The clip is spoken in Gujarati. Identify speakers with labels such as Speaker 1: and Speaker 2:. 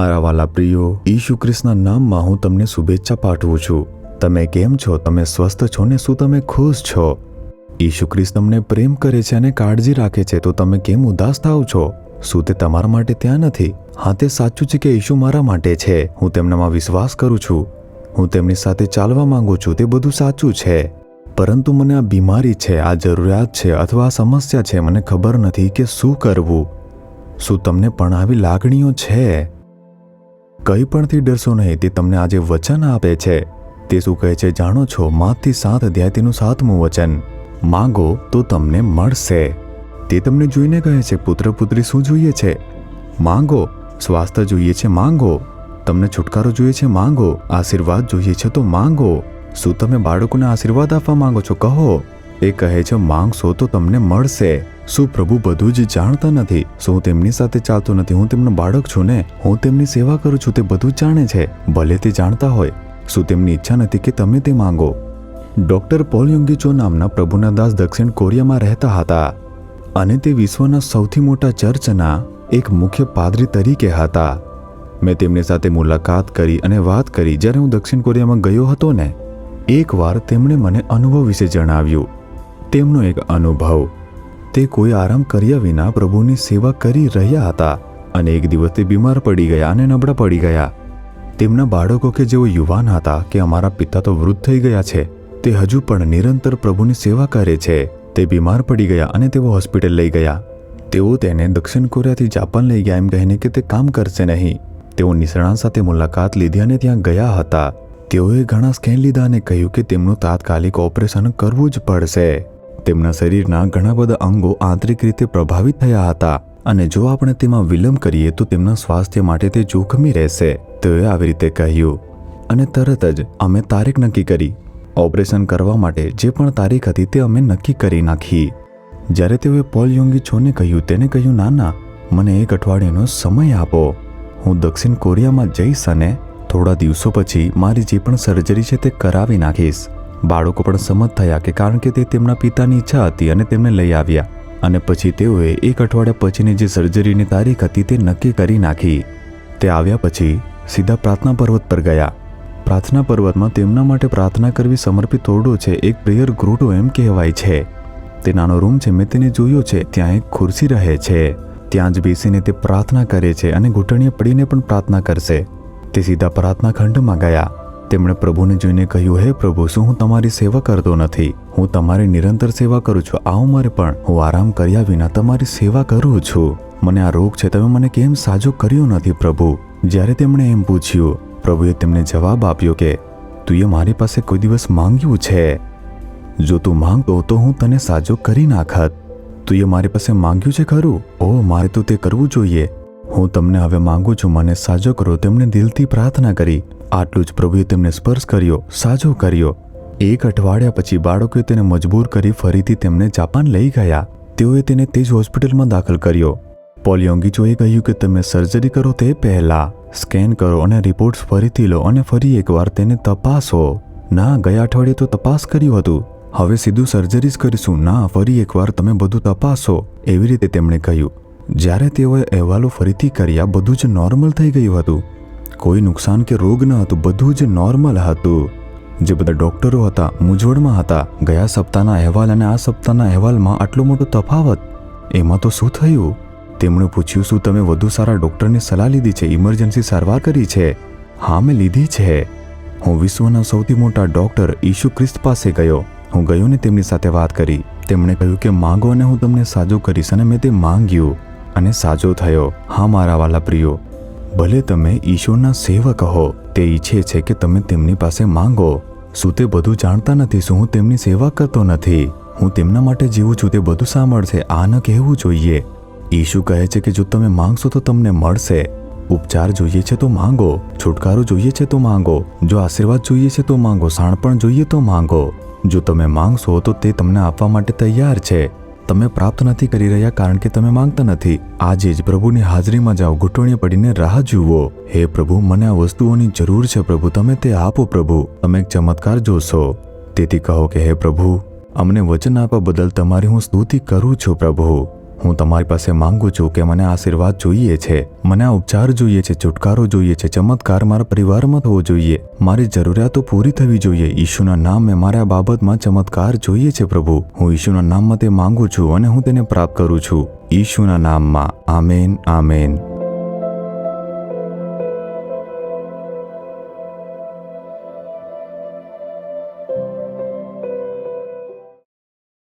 Speaker 1: મારા વાલા પ્રિયો, ઈસુ ખ્રિસ્તના નામમાં હું તમને શુભેચ્છા પાઠવું છું. તમે કેમ છો? તમે સ્વસ્થ છો ને? શું તમે ખુશ છો? ઈસુ ખ્રિસ્ત તમને પ્રેમ કરે છે અને કાળજી રાખે છે, તો તમે કેમ ઉદાસ થાવ છો? શું તે તમારા માટે ત્યાં નથી? હા, તે સાચું છે કે ઈસુ મારા માટે છે. હું તેમનામાં વિશ્વાસ કરું છું. હું તેમની સાથે ચાલવા માંગુ છું. તે બધું સાચું છે. પરંતુ મને આ બીમારી છે, આ જરૂરિયાત છે અથવા આ સમસ્યા છે. મને ખબર નથી કે શું કરવું. શું તમને પણ આવી લાગણીઓ છે? કંઈ પણથી ડરશો નહીં. તે તમને આજે વચન આપે છે. તે શું કહે છે જાણો છો? માથી 7 અધ્યાય તેનું 7મું વચન, માંગો તો તમને મળશે. તે તમને જોઈને કહે છે, પુત્ર પુત્રી શું જોઈએ છે? માંગો. સ્વાસ્થ્ય જોઈએ છે? માંગો. તમને છુટકારો જોઈએ છે? માંગો. આશીર્વાદ જોઈએ છે તો માંગો. શું તમે બાળકોને આશીર્વાદ આપવા માંગો છો? કહો. એ કહે છે માંગશો તો તમને મળશે. શું પ્રભુ બધું જ જાણતા નથી? શું હું તેમની સાથે ચાલતો નથી? હું તેમનો બાળક છું ને, હું તેમની સેવા કરું છું. તે બધું જ જાણે છે. ભલે તે જાણતા હોય. શું તેમની ઈચ્છા નથી કે તમે તે માંગો? ડોક્ટર પોલ યોંગી ચો નામના પ્રભુના દાસ દક્ષિણ કોરિયામાં રહેતા હતા અને તે વિશ્વના સૌથી મોટા ચર્ચના એક મુખ્ય પાદરી તરીકે હતા. મેં તેમની સાથે મુલાકાત કરી અને વાત કરી જ્યારે હું દક્ષિણ કોરિયામાં ગયો હતો ને. એકવાર તેમણે મને અનુભવ વિશે જણાવ્યું. તેમનો એક અનુભવ, તે કોઈ આરામ કર્યા વિના પ્રભુની સેવા કરી રહ્યા હતા અને એક દિવસ તે બીમાર પડી ગયા અને નબળા પડી ગયા. તેમના બાળકો કે જેઓ યુવાન હતા કે અમારા પિતા તો વૃદ્ધ થઈ ગયા છે, તે હજુ પણ નિરંતર પ્રભુની સેવા કરે છે. તે બીમાર પડી ગયા અને તેઓ હોસ્પિટલ લઈ ગયા. તેઓ તેને દક્ષિણ કોરિયાથી જાપાન લઈ ગયા એમ કહીને કે તે કામ કરશે નહીં. તેઓ નિષ્ણાત સાથે મુલાકાત લીધી અને ત્યાં ગયા હતા. તેઓએ ઘણા સ્કેન લીધા અને કહ્યું કે તેમનું તાત્કાલિક ઓપરેશન કરવું જ પડશે. તેમના શરીરના ઘણા બધા અંગો આંતરિક રીતે પ્રભાવિત થયા હતા અને જો આપણે તેમાં વિલંબ કરીએ તો તેમના સ્વાસ્થ્ય માટે તે જોખમી રહેશે. તેઓએ આવી રીતે કહ્યું અને તરત જ અમે તારીખ નક્કી કરી. ઓપરેશન કરવા માટે જે પણ તારીખ હતી તે અમે નક્કી કરી નાખી. જ્યારે તેઓએ પોલ યોંગી ચોને કહ્યું, તેને કહ્યું, ના ના, મને 1 અઠવાડિયાનો સમય આપો. હું દક્ષિણ કોરિયામાં જઈશ અને થોડા દિવસો પછી મારી જે પણ સર્જરી છે તે કરાવી નાખીશ. બાળકો પણ સંમત થયા કે કારણ કે તે તેમના પિતાની ઈચ્છા હતી અને તેમને લઈ આવ્યા અને પછી તેઓએ 1 અઠવાડિયા પછીની જે સર્જરીની તારીખ હતી તે નક્કી કરી નાખી. તે આવ્યા પછી સીધા પ્રાર્થના પર્વત પર ગયા. પ્રાર્થના પર્વતમાં તેમના માટે પ્રાર્થના કરવી સમર્પિત ઓરડો છે. એક પ્રેયર ગ્રુટો એમ કહેવાય છે. તે નાનો રૂમ છે. મેં તેને જોયો છે. ત્યાં એક ખુરશી રહે છે. ત્યાં જ બેસીને તે પ્રાર્થના કરે છે અને ઘૂંટણીએ પડીને પણ પ્રાર્થના કરશે. તે સીધા પ્રાર્થના ખંડમાં ગયા. તેમણે પ્રભુને જોઈને કહ્યું, હે પ્રભુ, શું હું તમારી સેવા કરતો નથી? હું તમારી નિરંતર સેવા કરું છું. આ ઉંમરે પણ હું આરામ કર્યા વિના તમારી સેવા કરું છું. મને આ રોગ છે, તમે મને કેમ સાજો કર્યો નથી પ્રભુ? જ્યારે તેમણે એમ પૂછ્યું, પ્રભુએ તેમને જવાબ આપ્યો કે તુંએ મારી પાસે કોઈ દિવસ માંગ્યું છે? જો તું માંગતો તો હું તને સાજો કરી નાખત. તુંએ મારી પાસે માંગ્યું છે ખરું? ઓહ, મારે તો તે કરવું જોઈએ. હું તમને હવે માંગુ છું, મને સાજો કરો. તેમણે દિલથી પ્રાર્થના કરી. આટલું જ પ્રભુએ તેમને સ્પર્શ કર્યો, સાજો કર્યો. 1 અઠવાડિયા પછી બાળકોએ તેને મજબૂર કરી ફરીથી તેમને જાપાન લઈ ગયા. તેઓએ તેને તે જ હોસ્પિટલમાં દાખલ કર્યો. પોલ યોંગી ચોએ કહ્યું કે તમે સર્જરી કરો તે પહેલા સ્કેન કરો અને રિપોર્ટ્સ ફરીથી લો અને ફરી એકવાર તેને તપાસો. ના, ગયા અઠવાડિયે તો તપાસ કર્યું હતું. હવે સીધું સર્જરી જ કરીશું. ના, ફરી એકવાર તમે બધું તપાસો. એવી રીતે તેમણે કહ્યું. જ્યારે તેઓએ અહેવાલો ફરીથી કર્યા, બધું જ નોર્મલ થઈ ગયું હતું. કોઈ નુકસાન કે રોગ ન હતું. બધું જ નોર્મલ હતું. જે બધા ડોક્ટરો હતા મૂંઝવણમાં હતા. ગયા સપ્તાહના અહેવાલ અને આ સપ્તાહના અહેવાલમાં આટલો મોટો તફાવત. એમાં તો શું થયું? તેમણે પૂછ્યું, શું તમે વધુ સારા ડોક્ટરની સલાહ લીધી છે? ઇમરજન્સી સારવાર કરી છે? હા, મેં લીધી છે. હું વિશ્વના સૌથી મોટા ડોક્ટર ઈસુ ખ્રિસ્ત પાસે ગયો. હું ગયો ને તેમની સાથે વાત કરી. તેમણે કહ્યું કે માંગો અને હું તમને સાજો કરીશ અને મેં તે માંગ્યું અને સાજો થયો. હા મારા વાલા પ્રિયો, ભલે તમે ઈશ્વરના સેવક હો, તે ઈચ્છે છે કે તમે તેમની પાસે માંગો. શું તે બધું જાણતા નથી? શું હું તેમની સેવા કરતો નથી? હું તેમના માટે જીવું છું. તે બધું સાંભળશે. આ ન કહેવું જોઈએ. ઈશુ કહે છે કે જો તમે માંગશો તો તમને મળશે. ઉપચાર જોઈએ છે તો માંગો. છુટકારો જોઈએ છે તો માંગો. જો આશીર્વાદ જોઈએ છે તો માંગો. શાણપણ જોઈએ તો માંગો. જો તમે માંગશો તો તે તમને આપવા માટે તૈયાર છે. તમે પ્રાપ્ત નથી કરી રહ્યા કારણ કે તમે માંગતા નથી. આજે જ પ્રભુની હાજરીમાં જાઓ. ઘૂંટણીએ પડીને રાહ જુઓ. હે પ્રભુ, મને આ વસ્તુઓની જરૂર છે પ્રભુ, તમે તે આપો પ્રભુ. તમે એક ચમત્કાર જોશો. તેથી કહો કે હે પ્રભુ, અમને વચન આપવા બદલ તમારી હું સ્તુતિ કરું છું પ્રભુ. હું તમારી પાસે માંગુ છું કે મને આશીર્વાદ જોઈએ છે, મને આ ઉપચાર જોઈએ છે, છુટકારો જોઈએ છે, ચમત્કાર મારા પરિવારમાં થવો જોઈએ, મારી જરૂરિયાતો પૂરી થવી જોઈએ. ઈશુના નામે મારે આ બાબતમાં ચમત્કાર જોઈએ છે પ્રભુ. હું ઈશુના નામમાં તે માંગુ છું અને હું તેને પ્રાપ્ત કરું છું. ઈશુના નામમાં આમેન, આમેન.